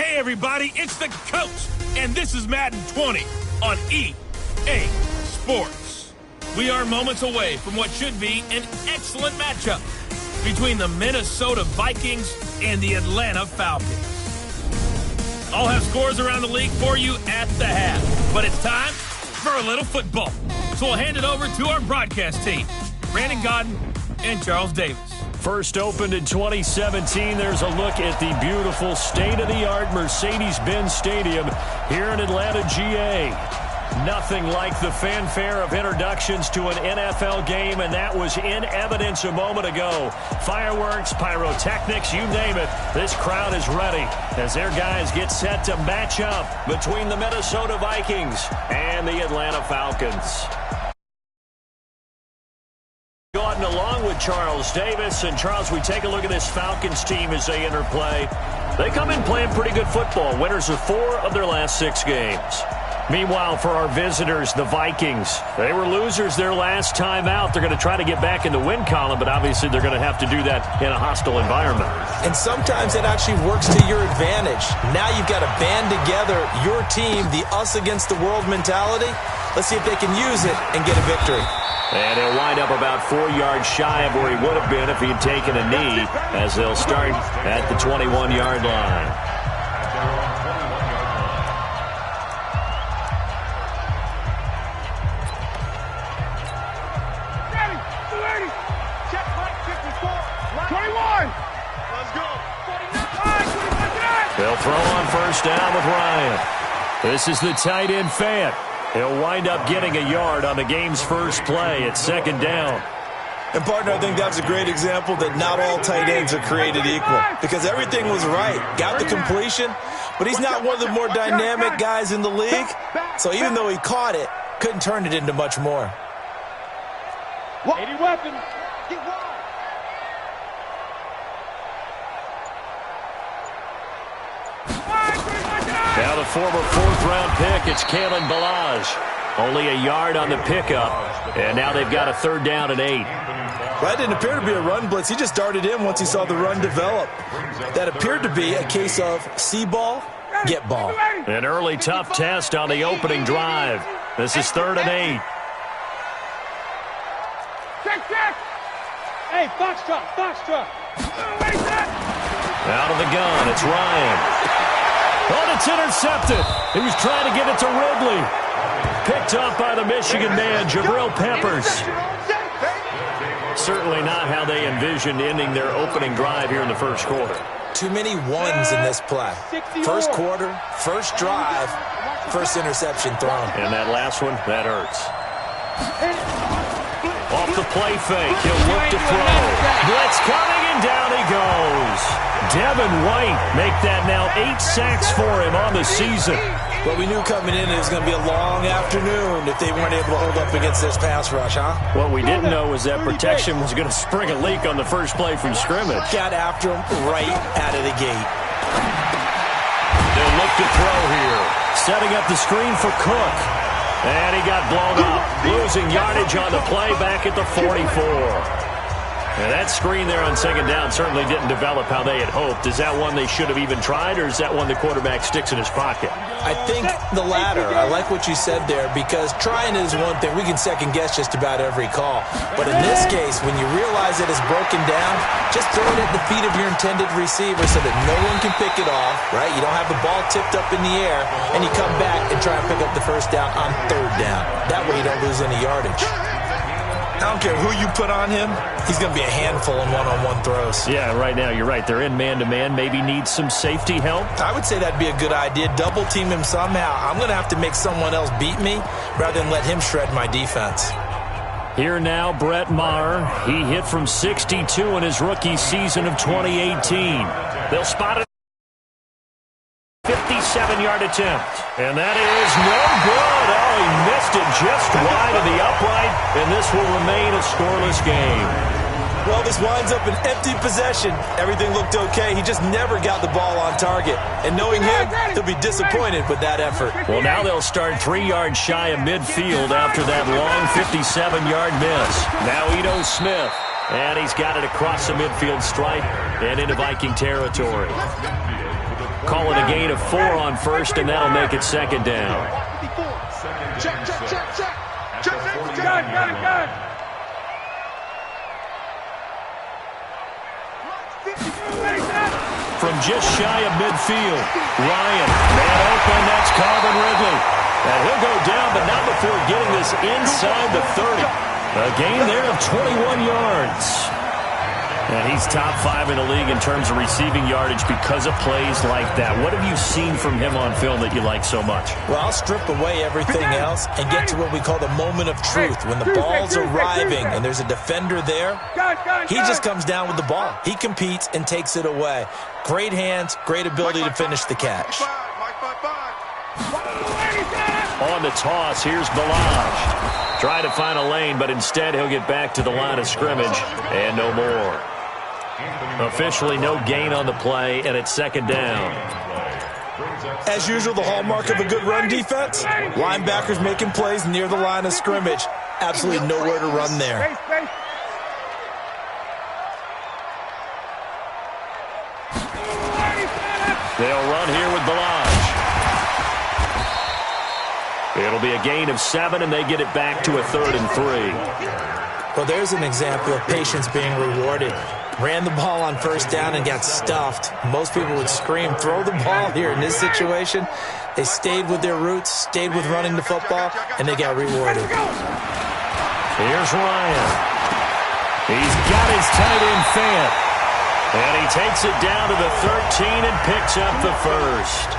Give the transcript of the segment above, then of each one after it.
Hey everybody, it's the coach, and this is Madden 20 on EA Sports. We are moments away from what should be an excellent matchup between the Minnesota Vikings and the Atlanta Falcons. I'll have scores around the league for you at the half, but it's time for a little football. So we'll hand it over to our broadcast team, Brandon Godden and Charles Davis. First opened in 2017, there's a look at the beautiful state-of-the-art Mercedes-Benz Stadium here in Atlanta, GA. Nothing like the fanfare of introductions to an NFL game, and that was in evidence a moment ago. Fireworks, pyrotechnics, you name it. This crowd is ready as their guys get set to match up between the Minnesota Vikings and the Atlanta Falcons. Gordon along with Charles Davis. And Charles, we take a look at this Falcons team as they enter play. They come in playing pretty good football. Winners of 4 of their last 6 games. Meanwhile, for our visitors, the Vikings, they were losers their last time out. They're going to try to get back in the win column, but obviously they're going to have to do that in a hostile environment. And sometimes it actually works to your advantage. Now you've got to band together your team, the us against the world mentality. Let's see if they can use it and get a victory. And he'll wind up about 4 yards shy of where he would have been if he had taken a knee, as they'll start at the 21-yard line. They'll throw on first down with Ryan. This is the tight end Fant. He'll wind up getting a yard on the game's first play at second down. And, partner, I think that's a great example that not all tight ends are created equal, because everything was right. Got the completion, but he's not one of the more dynamic guys in the league. So even though he caught it, couldn't turn it into much more. 80 weapons. Get wide. Now the former 4th-round pick, it's Kalen Balazs. Only a yard on the pickup, and now they've got a 3rd down and 8. That didn't appear to be a run blitz. He just darted in once he saw the run develop. That appeared to be a case of see ball, get ball. An early tough test on the opening drive. This is 3rd and 8. Check. Hey, box truck. Out of the gun, it's Ryan. Oh, it's intercepted. He was trying to get it to Ridley. Picked up by the Michigan man, Jabril Peppers. Certainly not how they envisioned ending their opening drive here in the first quarter. Too many ones in this play. First quarter, first drive, first interception thrown. And that last one, that hurts. Off the play fake, he'll look to throw. Blitz coming, and down he goes. Devin White make that now 8 sacks for him on the season. Well, we knew coming in it was going to be a long afternoon if they weren't able to hold up against this pass rush, huh? What we didn't know was that protection was going to spring a leak on the first play from scrimmage. Got after him right out of the gate. They'll look to throw here. Setting up the screen for Cook. And he got blown up, losing yardage on the play back at the 44. And that screen there on second down certainly didn't develop how they had hoped. Is that one they should have even tried, or is that one the quarterback sticks in his pocket? I think the latter. I like what you said there, because trying is one thing. We can second-guess just about every call. But in this case, when you realize that it's broken down, just throw it at the feet of your intended receiver so that no one can pick it off, right? You don't have the ball tipped up in the air, and you come back and try and pick up the first down on 3rd down. That way you don't lose any yardage. I don't care who you put on him, he's going to be a handful in one-on-one throws. Yeah, right now, you're right. They're in man-to-man. Maybe needs some safety help. I would say that'd be a good idea. Double-team him somehow. I'm going to have to make someone else beat me rather than let him shred my defense. Here now, Brett Maher. He hit from 62 in his rookie season of 2018. They'll spot it. 57-yard attempt. And that is no good. Oh, he missed it just wide of the upright, and this will remain a scoreless game. Well, this winds up an empty possession. Everything looked okay. He just never got the ball on target. And knowing him, he'll be disappointed with that effort. Well, now they'll start 3 yards shy of midfield after that long 57-yard miss. Now Ito Smith, and he's got it across the midfield stripe and into Viking territory. call it a gain of 4 on first, and that'll make it second down. Check. Gun. From just shy of midfield, Ryan, man open, that's Calvin Ridley. And he'll go down, but not before getting this inside the 30. A gain there of 21 yards. And he's top 5 in the league in terms of receiving yardage because of plays like that. What have you seen from him on film that you like so much? Well, I'll strip away everything else and get to what we call the moment of truth. When the ball's arriving and there's a defender there, he just comes down with the ball. He competes and takes it away. Great hands, great ability to finish the catch. On the toss, here's Balaj. Try to find a lane, but instead he'll get back to the line of scrimmage and no more. Officially no gain on the play, and it's second down. As usual, the hallmark of a good run defense, linebackers making plays near the line of scrimmage. Absolutely nowhere to run there. They'll run here with Balaj. It'll be a gain of 7, and they get it back to a 3rd and 3. Well, there's an example of patience being rewarded. Ran the ball on first down and got stuffed. Most people would scream, throw the ball here. In this situation, they stayed with their roots, stayed with running the football, and they got rewarded. Here's Ryan. He's got his tight end Fant. And he takes it down to the 13 and picks up the first.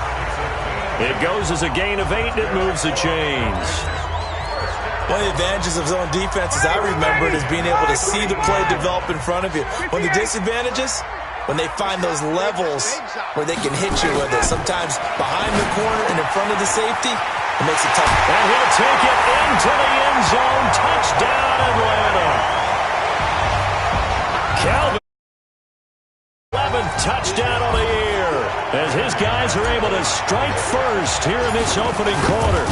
It goes as a gain of 8, and it moves the chains. One of the advantages of zone defense, as I remember it, is being able to see the play develop in front of you. One of the disadvantages, when they find those levels where they can hit you with it. Sometimes behind the corner and in front of the safety, it makes it tough. And he'll take it into the end zone. Touchdown, Atlanta. Calvin, 11th touchdown on the year, as his guys are able to strike first here in this opening quarter.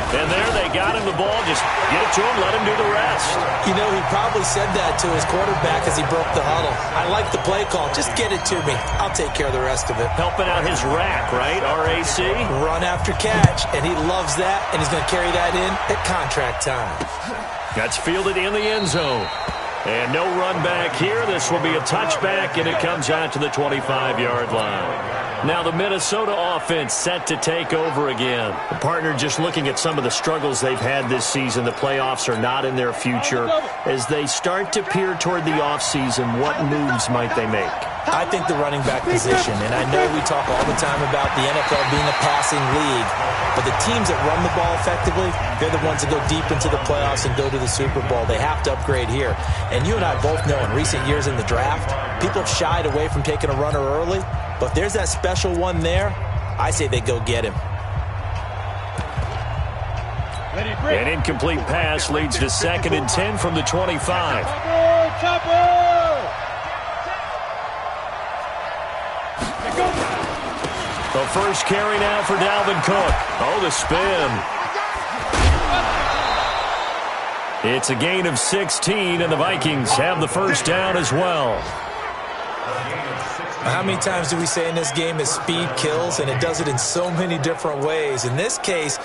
And there they got him the ball. Just get it to him, let him do the rest. You know, he probably said that to his quarterback as he broke the huddle. I like the play call. Just get it to me. I'll take care of the rest of it. Helping out his rack, right? RAC? Run after catch, and he loves that, and he's going to carry that in at contract time. That's fielded in the end zone. And no run back here. This will be a touchback, and it comes out to the 25-yard line. Now the Minnesota offense set to take over again. The partner just looking at some of the struggles they've had this season. The playoffs are not in their future. As they start to peer toward the offseason, what moves might they make? I think the running back position, and I know we talk all the time about the NFL being a passing league, but the teams that run the ball effectively, they're the ones that go deep into the playoffs and go to the Super Bowl. They have to upgrade here. And you and I both know in recent years in the draft, people have shied away from taking a runner early, but if there's that special one there, I say they go get him. An incomplete pass leads to 2nd and 10 from the 25. The first carry now for Dalvin Cook. Oh, the spin. It's a gain of 16, and the Vikings have the first down as well. How many times do we say in this game that speed kills, and it does it in so many different ways? In this case,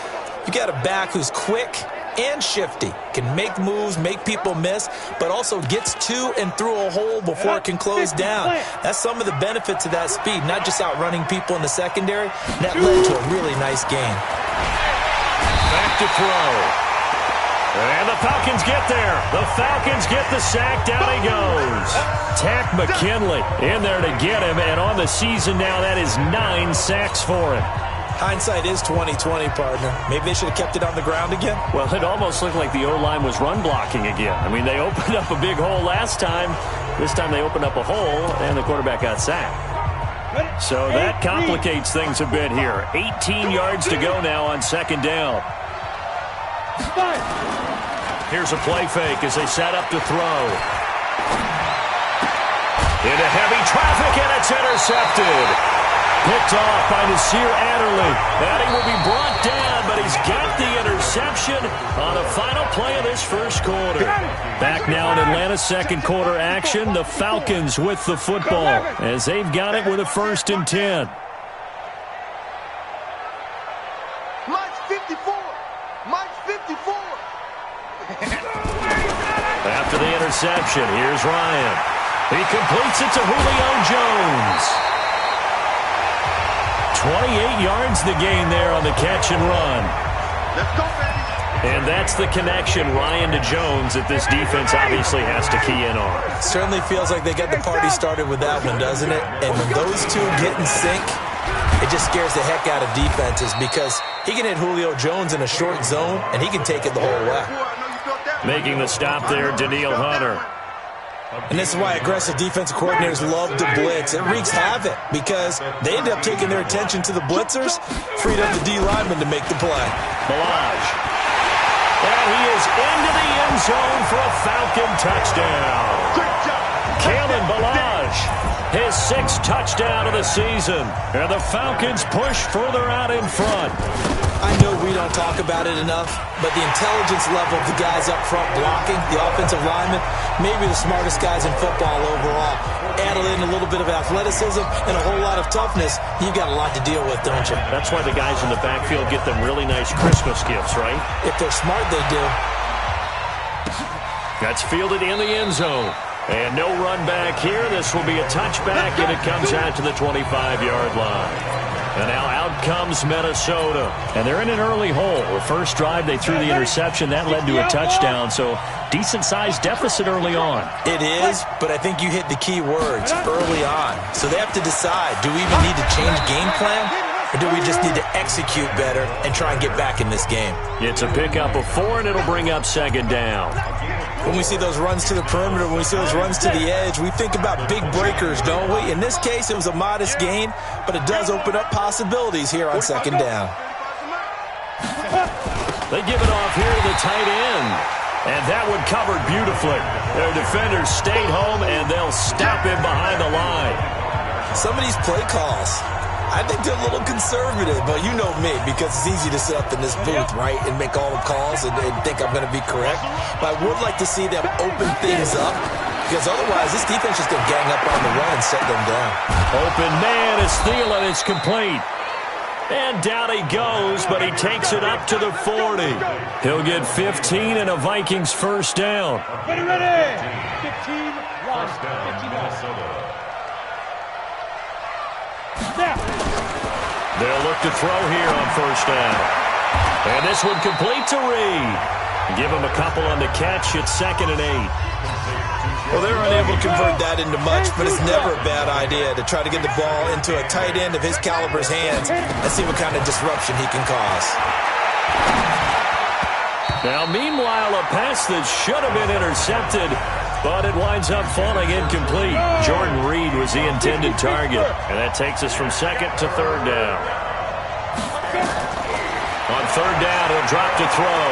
you got a back who's quick and shifty, can make moves, make people miss, but also gets to and through a hole before it can close down. That's some of the benefits of that speed, not just outrunning people in the secondary. That led to a really nice game. Back to throw. And the Falcons get there. The Falcons get the sack. Down he goes. Tack McKinley in there to get him. And on the season now, that is 9 sacks for him. Hindsight is 20/20, partner. Maybe they should have kept it on the ground again. Well, it almost looked like the O-line was run blocking again. I mean, they opened up a big hole last time. This time they opened up a hole, and the quarterback got sacked. So that complicates things a bit here. 18 yards to go now on 2nd down. Here's a play fake as they set up to throw. Into heavy traffic, and it's intercepted. Picked off by Nasir Adderley. And he will be brought down, but he's got the interception on the final play of this first quarter. Back now in Atlanta's second quarter action, the Falcons with the football as they've got it with a 1st and 10. 54. After the interception, here's Ryan. He completes it to Julio Jones. 28 yards the gain there on the catch and run. Let's go, baby. And that's the connection, Ryan to Jones, that this defense obviously has to key in on. Certainly feels like they got the party started with that one, doesn't it? And when those two get in sync, it just scares the heck out of defenses because he can hit Julio Jones in a short zone, and he can take it the whole way. Making the stop there, Danielle Hunter. And this is why aggressive defensive coordinators love to blitz. It wreaks havoc because they end up taking their attention to the blitzers, freed up the D lineman to make the play. Balaj. And he is into the end zone for a Falcon touchdown. Kalen Balaj, his 6th touchdown of the season. And the Falcons push further out in front. I know we don't talk about it enough, but the intelligence level of the guys up front blocking, the offensive linemen, maybe the smartest guys in football overall. Add in a little bit of athleticism and a whole lot of toughness, you've got a lot to deal with, don't you? That's why the guys in the backfield get them really nice Christmas gifts, right? If they're smart, they do. That's fielded in the end zone. And no run back here. This will be a touchback, and it comes out to the 25-yard line. And now out comes Minnesota. And they're in an early hole. The first drive, they threw the interception. That led to a touchdown. So decent-sized deficit early on. It is, but I think you hit the key words, early on. So they have to decide, do we even need to change game plan? Or do we just need to execute better and try and get back in this game? It's a pickup of 4, and it'll bring up 2nd down. When we see those runs to the perimeter, when we see those runs to the edge, we think about big breakers, don't we? In this case, it was a modest gain, but it does open up possibilities here on 2nd down. They give it off here to the tight end. And that one covered beautifully. Their defenders stayed home, and they'll stop him behind the line. Some of these play calls, I think they're a little conservative, but you know me, because it's easy to sit up in this booth, right, and make all the calls and think I'm going to be correct. But I would like to see them open things up, because otherwise this defense is going to gang up on the run and set them down. Open man is Thielen. It's complete. And down he goes, but he takes it up to the 40. He'll get 15 and a Vikings 1st down. Ready, ready. 15, 1, 15, They'll look to throw here on 1st down. And this one complete to Reed. Give him a couple on the catch. It's 2nd and 8. Well, they're unable to convert that into much, but it's never a bad idea to try to get the ball into a tight end of his caliber's hands and see what kind of disruption he can cause. Now, meanwhile, a pass that should have been intercepted, but it winds up falling incomplete. Jordan Reed was the intended target, and that takes us from 2nd to 3rd down. On 3rd down, he'll drop to throw.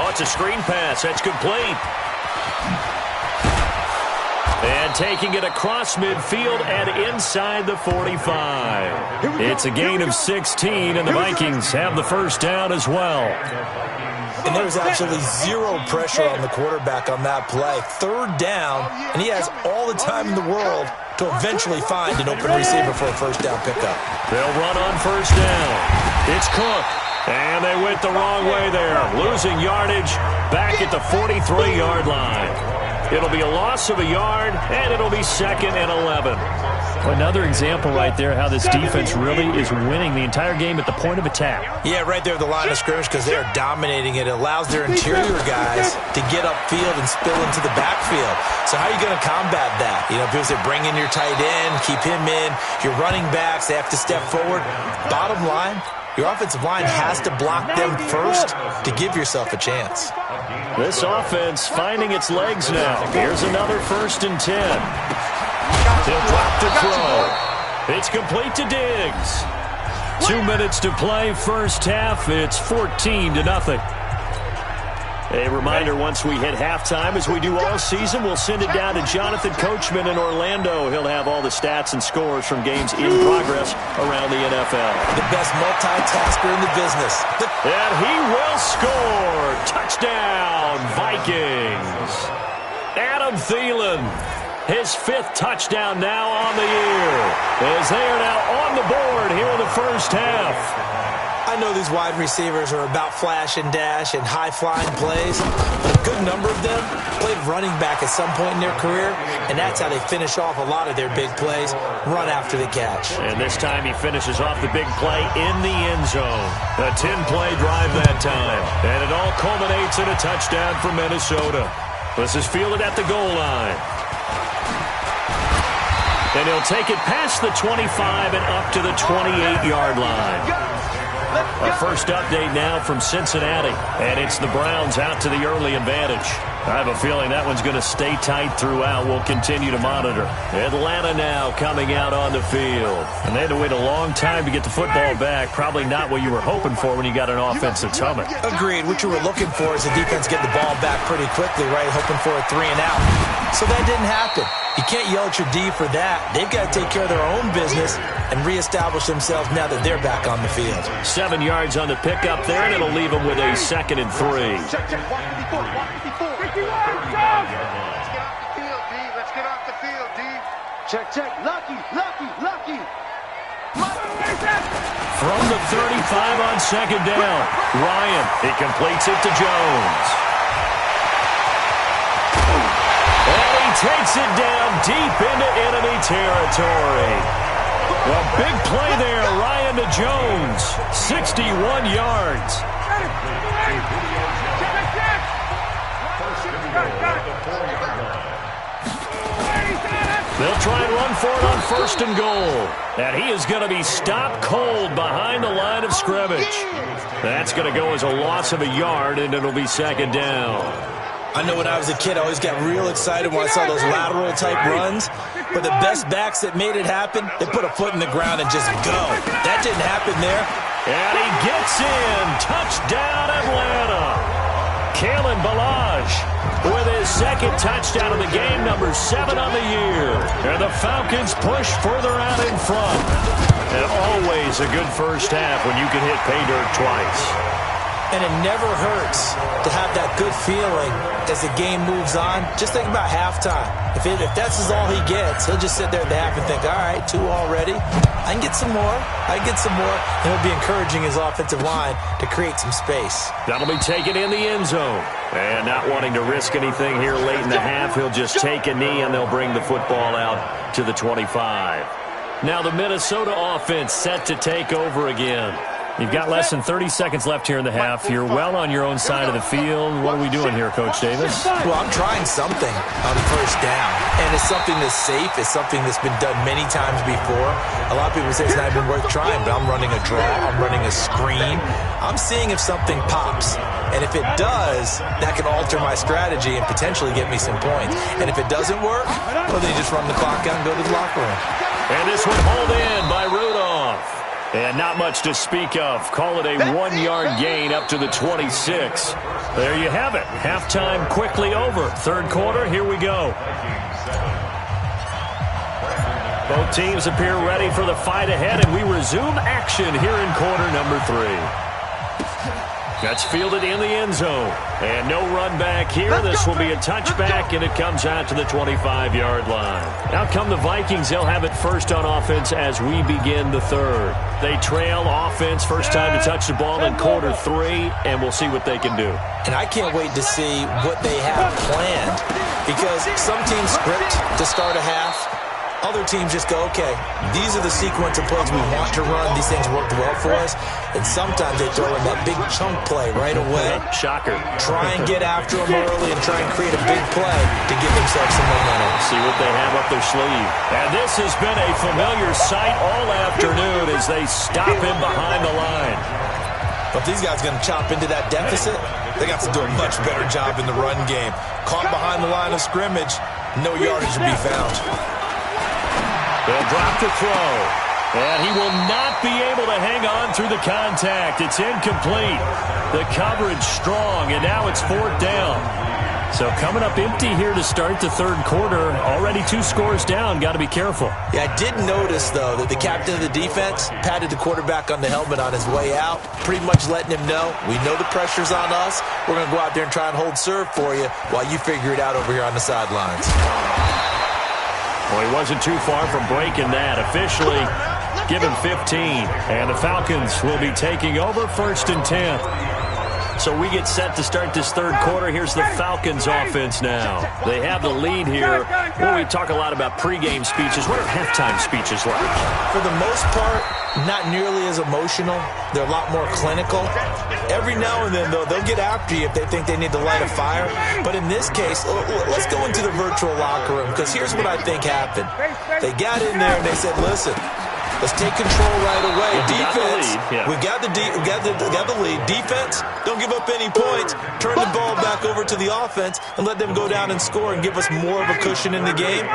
Oh, it's a screen pass. That's complete. And taking it across midfield and inside the 45. It's a gain of 16, and the Vikings have the 1st down as well. And there was absolutely zero pressure on the quarterback on that play. 3rd down, and he has all the time in the world to eventually find an open receiver for a 1st down pickup. They'll run on 1st down. It's Cook. And they went the wrong way there. Losing yardage back at the 43-yard line. It'll be a loss of a yard, and it'll be 2nd and 11. Another example right there how this defense really is winning the entire game at the point of attack. Yeah, right there at the line of scrimmage because they are dominating it. It allows their interior guys to get upfield and spill into the backfield. So how are you going to combat that? You know, people say bring in your tight end, keep him in. Your running backs, they have to step forward. Bottom line, your offensive line has to block them first to give yourself a chance. This offense finding its legs now. Here's another 1st and 10. He'll drop to throw. It's complete to Diggs. 2 minutes to play, 1st half. It's 14-0. A reminder, once we hit halftime, as we do all season, we'll send it down to Jonathan Coachman in Orlando. He'll have all the stats and scores from games in progress around the NFL. The best multitasker in the business. And he will score. Touchdown, Vikings. Adam Thielen, his 5th touchdown now on the year, as they are now on the board here in the 1st half. I know these wide receivers are about flash and dash and high-flying plays, but a good number of them played running back at some point in their career, and that's how they finish off a lot of their big plays, run after the catch. And this time he finishes off the big play in the end zone. A 10-play drive that time, and it all culminates in a touchdown for Minnesota. This is fielded at the goal line. And he'll take it past the 25 and up to the 28-yard line. Our first update now from Cincinnati, and it's the Browns out to the early advantage. I have a feeling that one's going to stay tight throughout. We'll continue to monitor. Atlanta now coming out on the field. And they had to wait a long time to get the football back. Probably not what you were hoping for when you got an offense that's humming. Agreed. What you were looking for is the defense get the ball back pretty quickly, right? Hoping for a 3 and out. So that didn't happen. You can't yell at your D for that. They've got to take care of their own business and reestablish themselves now that they're back on the field. 7 yards on the pickup there, and it'll leave them with a 2nd and 3. Check, check, walk to before, walk to before. Let's get off the field, D. Let's get off the field, D. Check, check. Lucky, lucky, lucky. From the 35 on 2nd down, Ryan, he completes it to Jones. And he takes it down deep into enemy territory. Well, big play there, Ryan to Jones, 61 yards. They'll try and run for it on 1st and goal. And he is going to be stopped cold behind the line of scrimmage. That's going to go as a loss of a yard, and it'll be 2nd down. I know when I was a kid, I always got real excited when I saw those lateral-type runs. But the best backs that made it happen, they put a foot in the ground and just go. That didn't happen there. And he gets in. Touchdown, Atlanta. Kalen Ballage with his 2nd touchdown of the game, number 7 on the year. And the Falcons push further out in front. And always a good first half when you can hit pay dirt twice. And it never hurts to have that good feeling as the game moves on. Just think about halftime. If that's all he gets, he'll just sit there at the half and think, all right, 2 already. I can get some more. I can get some more. And he'll be encouraging his offensive line to create some space. That'll be taken in the end zone. And not wanting to risk anything here late in the half, he'll just take a knee and they'll bring the football out to the 25. Now the Minnesota offense set to take over again. You've got less than 30 seconds left here in the half. You're well on your own side of the field. What are we doing here, Coach Davis? Well, I'm trying something on 1st down. And it's something that's safe. It's something that's been done many times before. A lot of people say it's not even worth trying, but I'm running a draw. I'm running a screen. I'm seeing if something pops. And if it does, that can alter my strategy and potentially get me some points. And if it doesn't work, well, then you just run the clock out and go to the locker room. And this one hauled in by Rudolph. And not much to speak of. Call it a 1-yard gain up to the 26. There you have it. Halftime quickly over. 3rd quarter, here we go. Both teams appear ready for the fight ahead, and we resume action here in quarter number 3. That's fielded in the end zone. And no run back here. This will be a touchback, and it comes out to the 25-yard line. Out come the Vikings. They'll have it first on offense as we begin the 3rd. They trail offense, first time to touch the ball in quarter 3, and we'll see what they can do. And I can't wait to see what they have planned, because some teams script to start a half. Other teams just go, okay, these are the sequence of plays we want to run. These things worked well for us. And sometimes they throw in that big chunk play right away. Shocker. Try and get after them early and try and create a big play to give themselves some momentum. See what they have up their sleeve. And this has been a familiar sight all afternoon as they stop him behind the line. But if these guys are going to chop into that deficit, they got to do a much better job in the run game. Caught behind the line of scrimmage, no yardage to be found. They'll drop the throw. And he will not be able to hang on through the contact. It's incomplete. The coverage strong, and now it's 4th down. So coming up empty here to start the 3rd quarter. Already 2 scores down. Got to be careful. Yeah, I did notice, though, that the captain of the defense patted the quarterback on the helmet on his way out, pretty much letting him know, we know the pressure's on us. We're going to go out there and try and hold serve for you while you figure it out over here on the sidelines. Well, he wasn't too far from breaking that. Officially, Give him 15. And the Falcons will be taking over 1st and 10. So we get set to start this third quarter. Here's the Falcons offense now. They have the lead here. Well, we talk a lot about pregame speeches. What are halftime speeches like? For the most part, not nearly as emotional. They're a lot more clinical. Every now and then, though, they'll get after you if they think they need to light a fire. But in this case, let's go into the virtual locker room, because here's what I think happened. They got in there and they said, listen, let's take control right away. Defense, we got the lead. Defense, don't give up any points. Turn the ball back over to the offense and let them go down and score and give us more of a cushion in the game.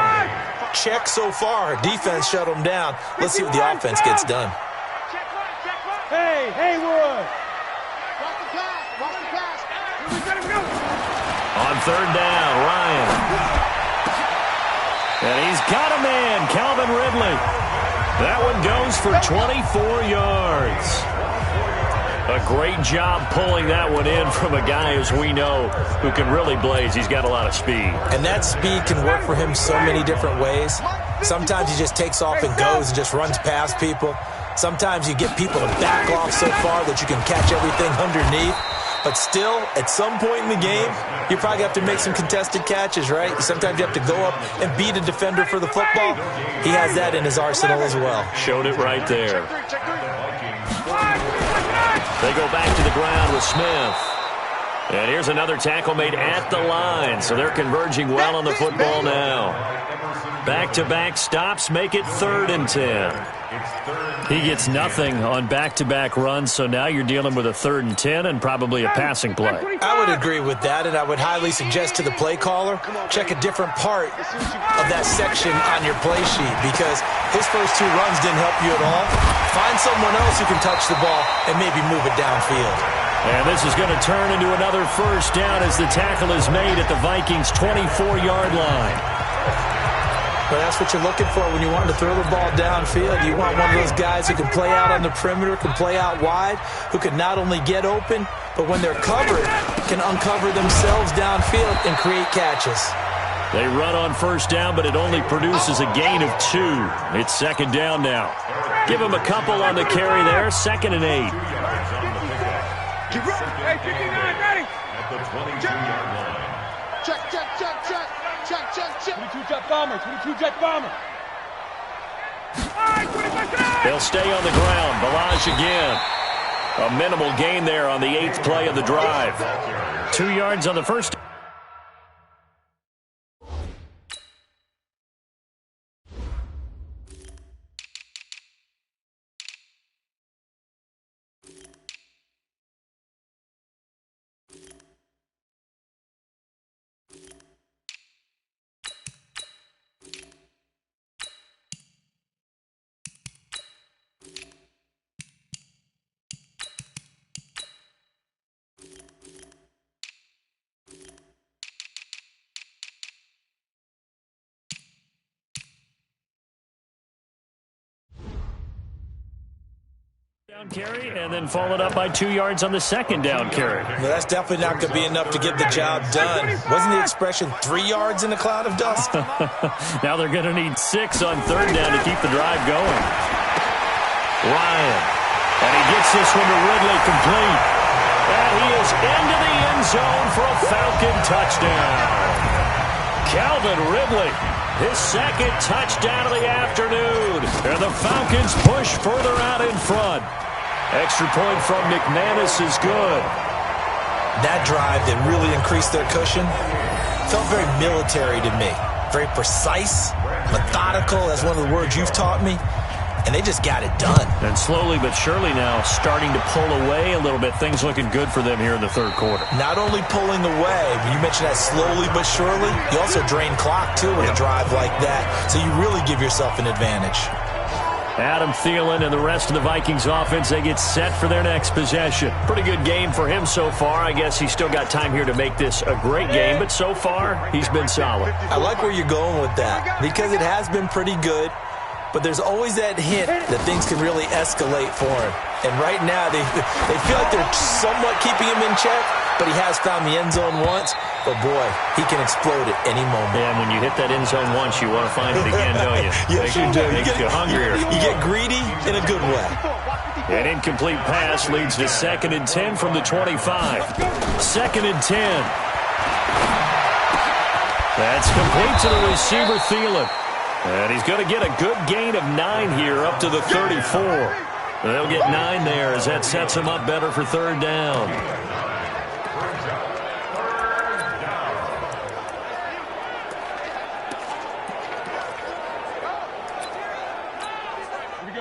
Check so far. Defense shut them down. Let's see what the offense gets done. Hey, Haywood. Watch the pass. On 3rd down, Ryan. And he's got a man, Calvin Ridley. That one goes for 24 yards. A great job pulling that one in from a guy, as we know, who can really blaze. He's got a lot of speed. And that speed can work for him so many different ways. Sometimes he just takes off and goes and just runs past people. Sometimes you get people to back off so far that you can catch everything underneath. But still, at some point in the game, you probably have to make some contested catches, right? Sometimes you have to go up and beat a defender for the football. He has that in his arsenal as well. Showed it right there. They go back to the ground with Smith. And here's another tackle made at the line. So they're converging well on the football now. Back-to-back stops make it 3rd and 10. He gets nothing on back-to-back runs, so now you're dealing with a 3rd and 10 and probably a passing play. I would agree with that, and I would highly suggest to the play caller, check a different part of that section on your play sheet, because his first 2 runs didn't help you at all. Find someone else who can touch the ball and maybe move it downfield. And this is going to turn into another 1st down as the tackle is made at the Vikings' 24-yard line. But that's what you're looking for when you want to throw the ball downfield. You want one of those guys who can play out on the perimeter, can play out wide, who can not only get open, but when they're covered, can uncover themselves downfield and create catches. They run on 1st down, but it only produces a gain of 2. It's 2nd down now. Give him a couple on the carry there, 2nd and 8. Hey, 59, ready. At the 22-yard line. Check. 22-jet bomber. 22-jet bomber. They'll stay on the ground. Balaj again. A minimal gain there on the 8th play of the drive. 2 yards on the first. Down carry, and then followed up by 2 yards on the 2nd down carry. Well, that's definitely not going to be enough to get the job done. Wasn't the expression 3 yards in a cloud of dust? Now they're going to need 6 on 3rd down to keep the drive going. Ryan, and he gets this one to Ridley complete. And he is into the end zone for a Falcon touchdown. Calvin Ridley, his 2nd touchdown of the afternoon. And the Falcons push further out in front. Extra point from McManus is good. That drive that really increased their cushion felt very military to me. Very precise, methodical, that's one of the words you've taught me. And they just got it done. And slowly but surely now starting to pull away a little bit. Things looking good for them here in the 3rd quarter. Not only pulling away, but you mentioned that slowly but surely. You also drain clock, too, with a drive like that. So you really give yourself an advantage. Adam Thielen and the rest of the Vikings offense, they get set for their next possession. Pretty good game for him so far. I guess he's still got time here to make this a great game, but so far he's been solid. I like where you're going with that because it has been pretty good. But there's always that hint that things can really escalate for him. And right now, they feel like they're somewhat keeping him in check, but he has found the end zone once. But, boy, he can explode at any moment. Yeah, and when you hit that end zone once, you want to find it again, don't you? Yes, you do. Makes you hungrier. You get greedy in a good way. An incomplete pass leads to 2nd and 10 from the 25. 2nd and 10. That's complete to the receiver, Thielen. And he's going to get a good gain of 9 here up to the 34. They'll get 9 there as that sets him up better for 3rd down.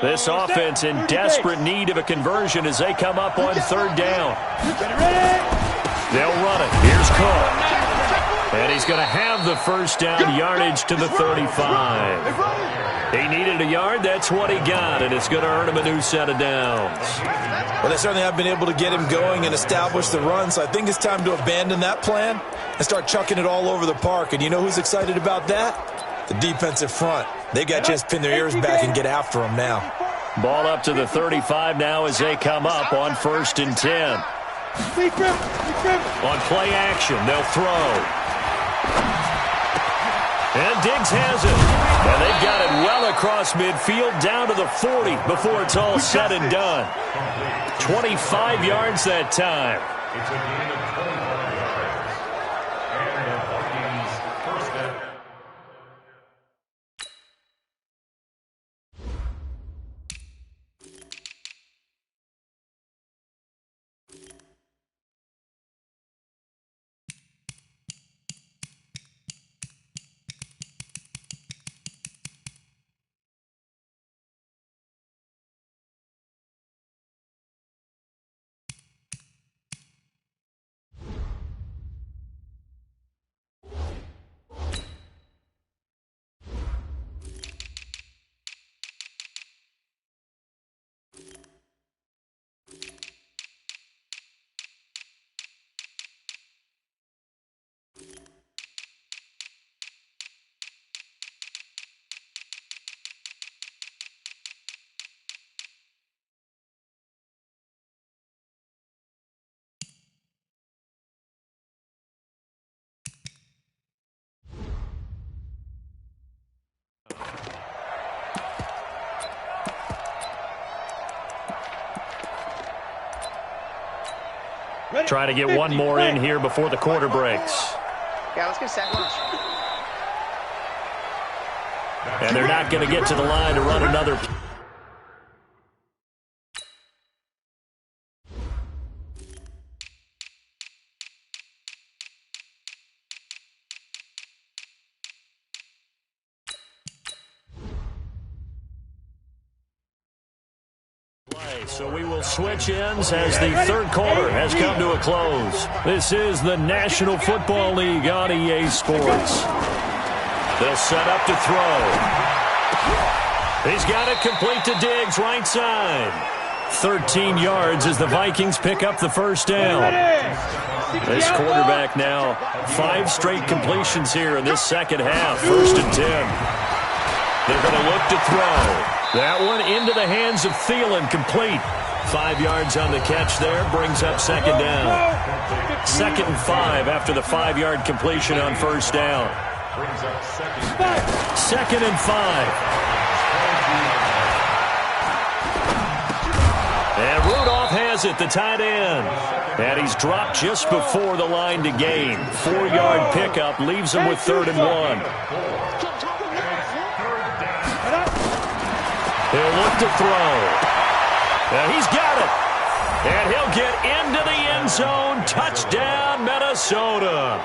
This offense in desperate need of a conversion as they come up on 3rd down. They'll run it. Here's Cook. And he's going to have the 1st down yardage to the 35. He needed a yard. That's what he got, and it's going to earn him a new set of downs. Well, they certainly have been able to get him going and establish the run, so I think it's time to abandon that plan and start chucking it all over the park. And you know who's excited about that? The defensive front. They got to just pin their ears back and get after him now. Ball up to the 35 now as they come up on 1st and 10. On play action, they'll throw. And Diggs has it. And they've got it well across midfield down to the 40 before it's all said and done. 25 yards that time. It's a gain of 25 yards. And the Vikings first down. Trying to get one more in here before the quarter breaks. Yeah, let's get set lunch. And they're not going to get to the line to run another. So we will switch ends as the 3rd quarter has come to a close. This is the National Football League on EA Sports. They'll set up to throw. He's got it complete to Diggs, right side. 13 yards as the Vikings pick up the 1st down. This quarterback now, 5 straight completions here in this 2nd half. 1st and 10. They're going to look to throw. That one into the hands of Thielen, complete. 5 yards on the catch there, brings up 2nd down. 2nd and 5 after the 5-yard completion on 1st down. 2nd and 5. And Rudolph has it, the tight end. And he's dropped just before the line to gain. 4-yard pickup leaves him with 3rd and 1. He'll look to throw. And he's got it. And he'll get into the end zone. Touchdown, Minnesota.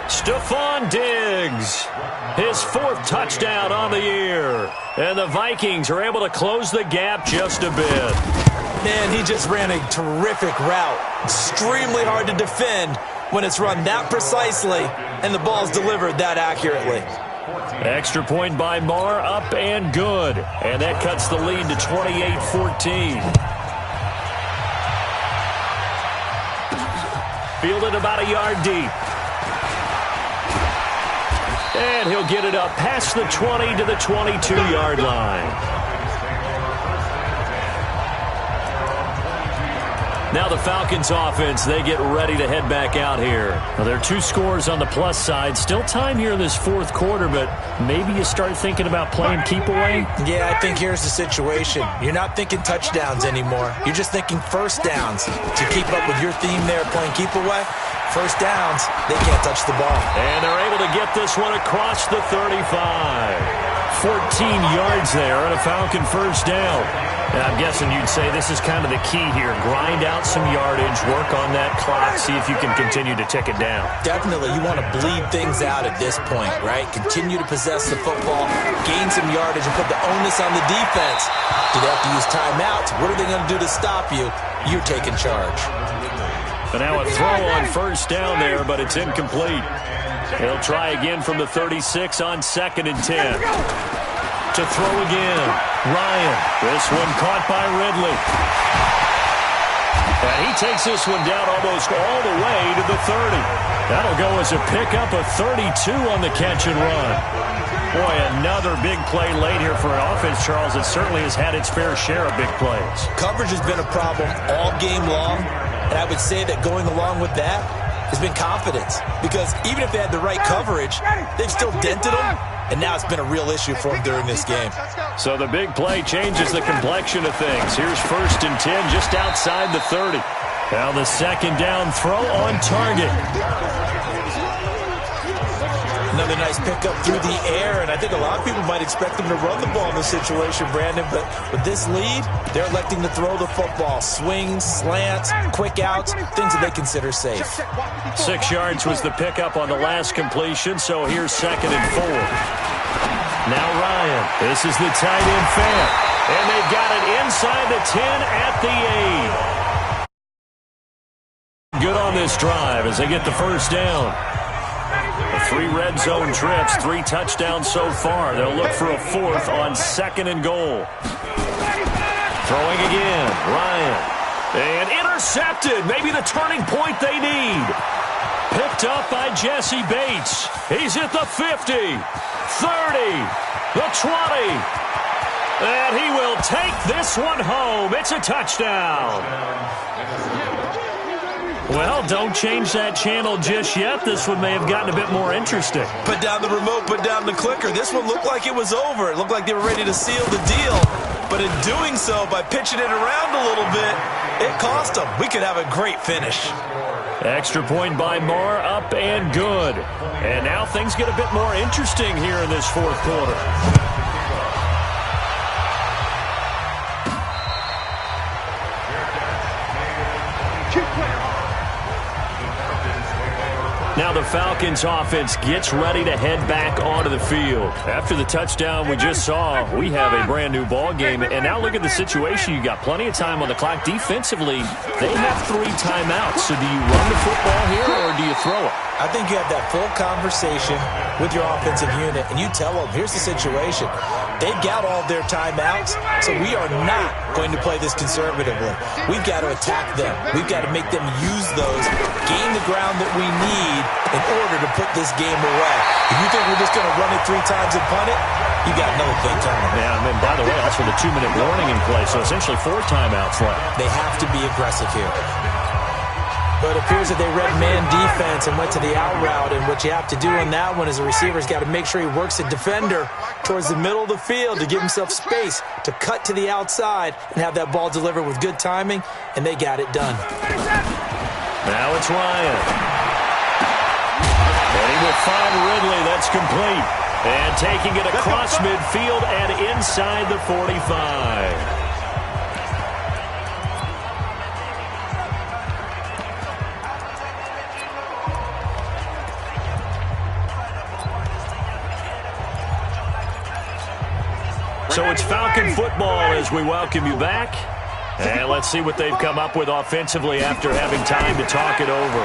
Stephon Diggs, his 4th touchdown on the year. And the Vikings are able to close the gap just a bit. Man, he just ran a terrific route. Extremely hard to defend when it's run that precisely and the ball's delivered that accurately. Extra point by Marr, up and good. And that cuts the lead to 28-14. Fielded about a yard deep. And he'll get it up past the 20 to the 22-yard line. Now the Falcons offense, they get ready to head back out here. Well, there are 2 scores on the plus side. Still time here in this fourth quarter, but maybe you start thinking about playing keep away? Yeah, I think here's the situation. You're not thinking touchdowns anymore. You're just thinking first downs. To keep up with your theme there, playing keep away, first downs, they can't touch the ball. And they're able to get this one across the 35. 14 yards there and a Falcon first down. And I'm guessing you'd say this is kind of the key here. Grind out some yardage, work on that clock, see if you can continue to tick it down. Definitely, you want to bleed things out at this point, right? Continue to possess the football, gain some yardage, and put the onus on the defense. Do they have to use timeouts? What are they going to do to stop you? You're taking charge. But now a throw on first down there, but it's incomplete. He'll try again from the 36 on 2nd and 10. To throw again, Ryan. This one caught by Ridley. And he takes this one down almost all the way to the 30. That'll go as a pickup of 32 on the catch and run. Boy, another big play late here for an offense, Charles. It certainly has had its fair share of big plays. Coverage has been a problem all game long, and I would say that going along with that has been confidence. Because even if they had the right coverage, they've still dented them. And now it's been a real issue for him during this game. So the big play changes the complexion of things. Here's 1st and 10 just outside the 30. Now the 2nd down throw on target. Another nice pickup through the air, and I think a lot of people might expect them to run the ball in this situation, Brandon, but with this lead, they're electing to throw the football. Swings, slants, quick outs, things that they consider safe. 6 yards was the pickup on the last completion, so here's 2nd and 4. Now Ryan, this is the tight end fan, and they've got it inside the 10 at the 8. Good on this drive as they get the first down. 3 red zone trips, 3 touchdowns so far. They'll look for a 4th on 2nd and goal. Throwing again, Ryan. And intercepted, maybe the turning point they need. Picked up by Jesse Bates. He's at the 50, 30, the 20. And he will take this one home. It's a touchdown. Well, don't change that channel just yet. This one may have gotten a bit more interesting. Put down the remote, put down the clicker. This one looked like it was over. It looked like they were ready to seal the deal. But in doing so, by pitching it around a little bit, it cost them. We could have a great finish. Extra point by Marr, up and good. And now things get a bit more interesting here in this fourth quarter. Now the Falcons offense gets ready to head back onto the field. After the touchdown we just saw, we have a brand new ball game. And now look at the situation. You got plenty of time on the clock. Defensively, they have 3 timeouts. So do you run the football here or do you throw it? I think you have that full conversation with your offensive unit, and you tell them, here's the situation. They've got all their timeouts, so we are not going to play this conservatively. We've got to attack them. We've got to make them use those, gain the ground that we need in order to put this game away. If you think we're just going to run it 3 times and punt it, you got another thing coming. Yeah, and by the way, that's with a 2-minute warning in play, so essentially 4 timeouts left. They have to be aggressive here. But it appears that they read man defense and went to the out route, and what you have to do on that one is the receiver's got to make sure he works the defender towards the middle of the field to give himself space to cut to the outside and have that ball delivered with good timing, and they got it done. Now it's Ryan. And he will find Ridley. That's complete. And taking it across midfield and inside the 45. So it's Falcon football as we welcome you back. And let's see what they've come up with offensively after having time to talk it over.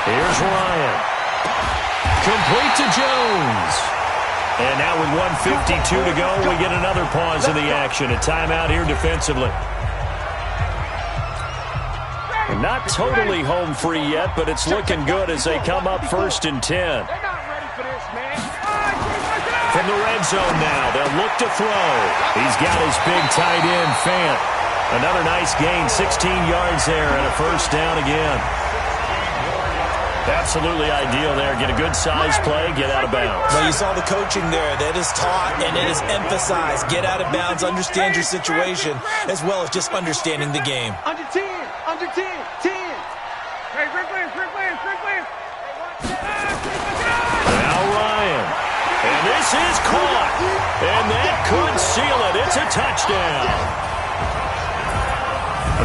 Here's Ryan. Complete to Jones. And now with 1:52 to go, we get another pause in the action. A timeout here defensively. Not totally home free yet, but it's looking good as they come up 1st and 10. From the red zone now, they'll look to throw. He's got his big tight end, Fant. Another nice gain, 16 yards there, and a first down again. Absolutely ideal there. Get a good size play, get out of bounds. Well, you saw the coaching there. That is taught and it is emphasized. Get out of bounds, understand your situation, as well as just understanding the game. Under 10, under 10, 10. Hey, Rick Williams. Now Ryan. And this is caught. And that could seal it. It's a touchdown.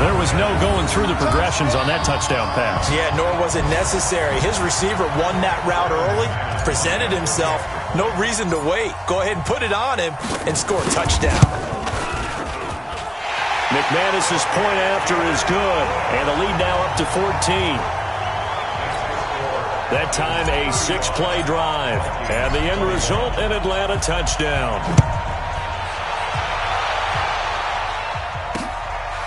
There was no going through the progressions on that touchdown pass. Yeah, nor was it necessary. His receiver won that route early, presented himself. No reason to wait. Go ahead and put it on him and score a touchdown. McManus's point after is good. And the lead now up to 14. That time a 6-play drive. And the end result, an Atlanta touchdown.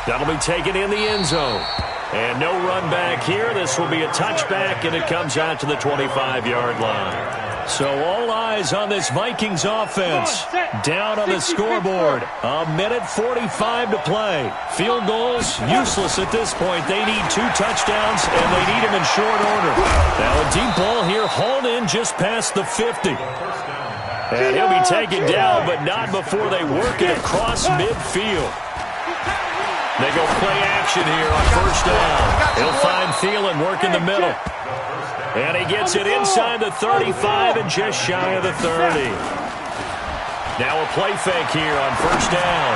That'll be taken in the end zone. And no run back here. This will be a touchback, and it comes out to the 25-yard line. So all eyes on this Vikings offense. Down on the scoreboard. A minute 45 to play. Field goals, useless at this point. They need 2 touchdowns, and they need them in short order. Now a deep ball here, hauled in just past the 50. And he'll be taken down, but not before they work it across midfield. They go play action here on first down. He'll find Thielen working the middle. And he gets it inside the 35 and just shy of the 30. Now a play fake here on first down.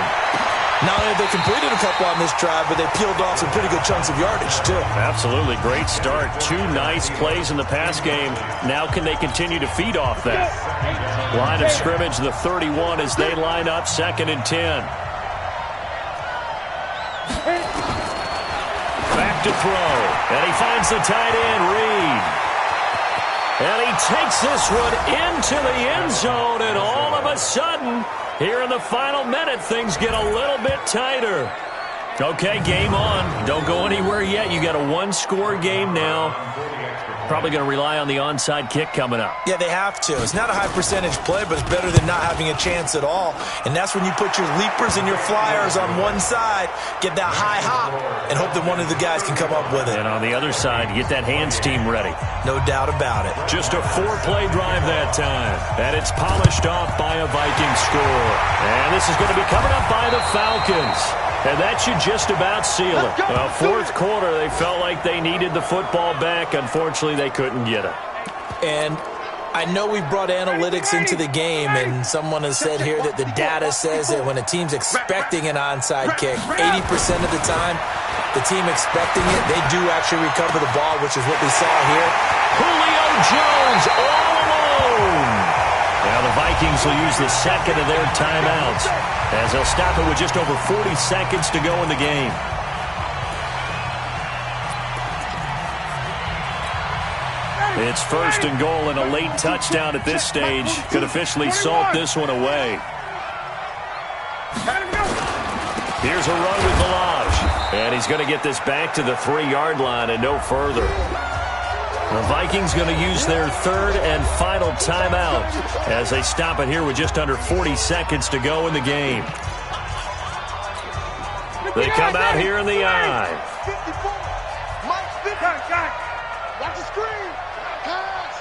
Not only have they completed a couple on this drive, but they peeled off some pretty good chunks of yardage, too. Absolutely. Great start. 2 nice plays in the pass game. Now can they continue to feed off that? Line of scrimmage, the 31, as they line up 2nd and 10. Back to throw. And he finds the tight end, Reed. And he takes this one into the end zone, and all of a sudden, here in the final minute, things get a little bit tighter. Okay, game on. Don't go anywhere yet. You got a 1-score game now. Probably going to rely on the onside kick coming up. Yeah, they have to. It's not a high percentage play, but it's better than not having a chance at all. And that's when you put your leapers and your flyers on one side, get that high hop, and hope that one of the guys can come up with it. And on the other side, get that hands team ready. No doubt about it. Just a 4-play drive that time. And it's polished off by a Viking score. And this is going to be covered up by the Falcons. And that should just about seal it. Fourth quarter, they felt like they needed the football back. Unfortunately, they couldn't get it. And I know we brought analytics into the game, and someone has said here that the data says that when a team's expecting an onside kick, 80% of the time, the team expecting it, they do actually recover the ball, which is what we saw here. Julio Jones all alone. Now the Vikings will use the second of their timeouts as they'll stop it with just over 40 seconds to go in the game. It's 1st and goal, and a late touchdown at this stage could officially salt this one away. Here's a run with Balaj, and he's going to get this back to the 3-yard line and no further. The Vikings going to use their 3rd and final timeout as they stop it here with just under 40 seconds to go in the game. They come out here in the eye. 54. Mike's 50. Watch the screen. Pass.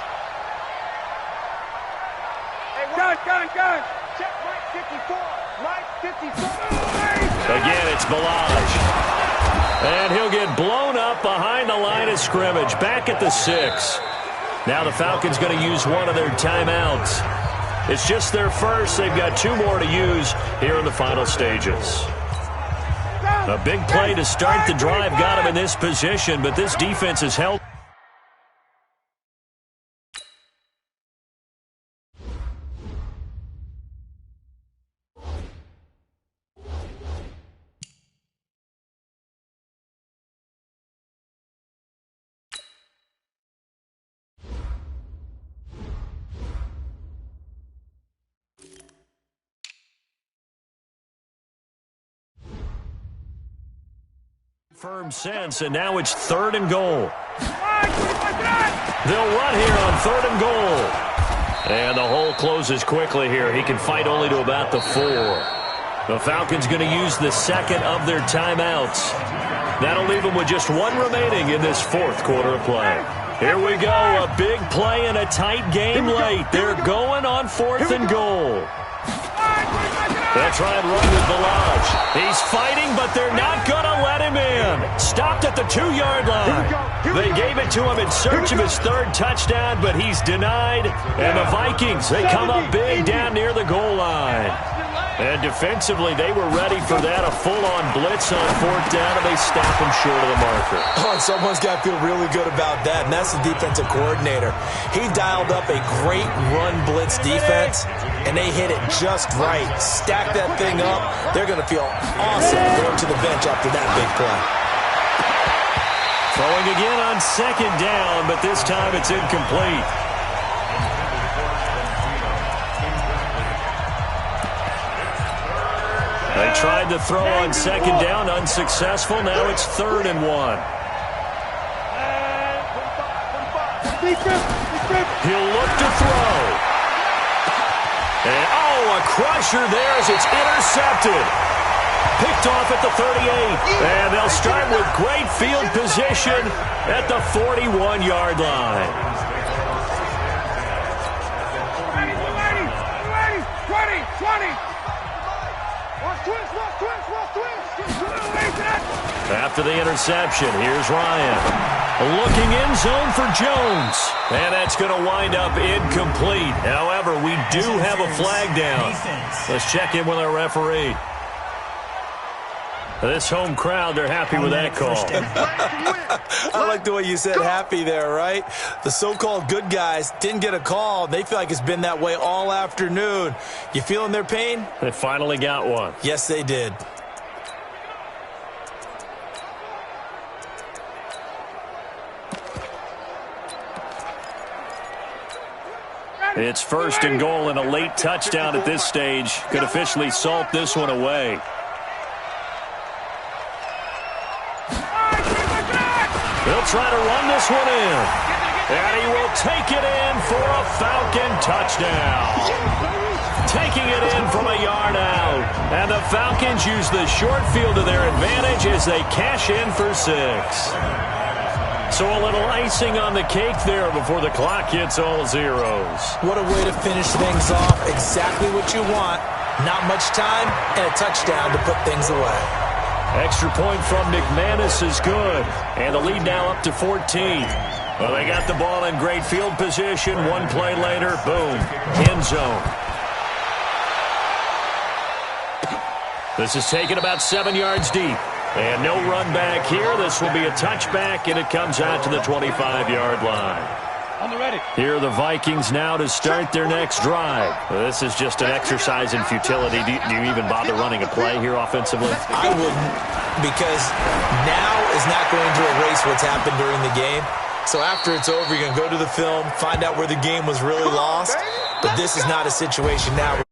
Hey, gun. Check Mike 54. Mike 54. Again, it's Balaj. And he'll get blown up behind the line of scrimmage, back at the 6. Now the Falcons going to use one of their timeouts. It's just their first. They've got 2 more to use here in the final stages. A big play to start the drive got him in this position, but this defense has held. Firm sense, and now it's 3rd and goal. They'll run here on 3rd and goal. And the hole closes quickly here. He can fight only to about the 4. The Falcons going to use the second of their timeouts. That'll leave them with just one remaining in this fourth quarter of play. Here we go, a big play in a tight game late. They're going on 4th and goal. They'll try and run with Balaj. He's fighting, but they're not going to let him in. Stopped at the 2-yard line. They gave it to him in search of his 3rd touchdown, but he's denied. And the Vikings, they come up big down near the goal line. And defensively, they were ready for that, a full-on blitz on 4th down, and they stop him short of the marker. Oh, and someone's got to feel really good about that, and that's the defensive coordinator. He dialed up a great run blitz defense, and they hit it just right. Stack that thing up. They're going to feel awesome going to the bench after that big play. Throwing again on 2nd down, but this time it's incomplete. They tried to throw on 2nd down, unsuccessful. Now it's 3rd and 1. He'll look to throw. And, a crusher there as it's intercepted. Picked off at the 38. And they'll start with great field position at the 41-yard line. 20. After the interception, here's Ryan. Looking in zone for Jones. And that's going to wind up incomplete. However, we do have a flag down. Let's check in with our referee. This home crowd, they're happy with that call. I like the way you said happy there, right? The so-called good guys didn't get a call. They feel like it's been that way all afternoon. You feeling their pain? They finally got one. Yes, they did. It's 1st and goal and a late touchdown at this stage. Could officially salt this one away. They'll try to run this one in. And he will take it in for a Falcon touchdown. Taking it in from a yard out. And the Falcons use the short field to their advantage as they cash in for 6. So a little icing on the cake there before the clock hits all zeros. What a way to finish things off. Exactly what you want. Not much time and a touchdown to put things away. Extra point from McManus is good. And the lead now up to 14. Well, they got the ball in great field position. One play later, boom, end zone. This is taken about 7 yards deep. And no run back here. This will be a touchback, and it comes out to the 25-yard line. Here are the Vikings now to start their next drive. This is just an exercise in futility. Do you even bother running a play here offensively? I wouldn't, because now is not going to erase what's happened during the game. So after it's over, you're going to go to the film, find out where the game was really lost. But this is not a situation now.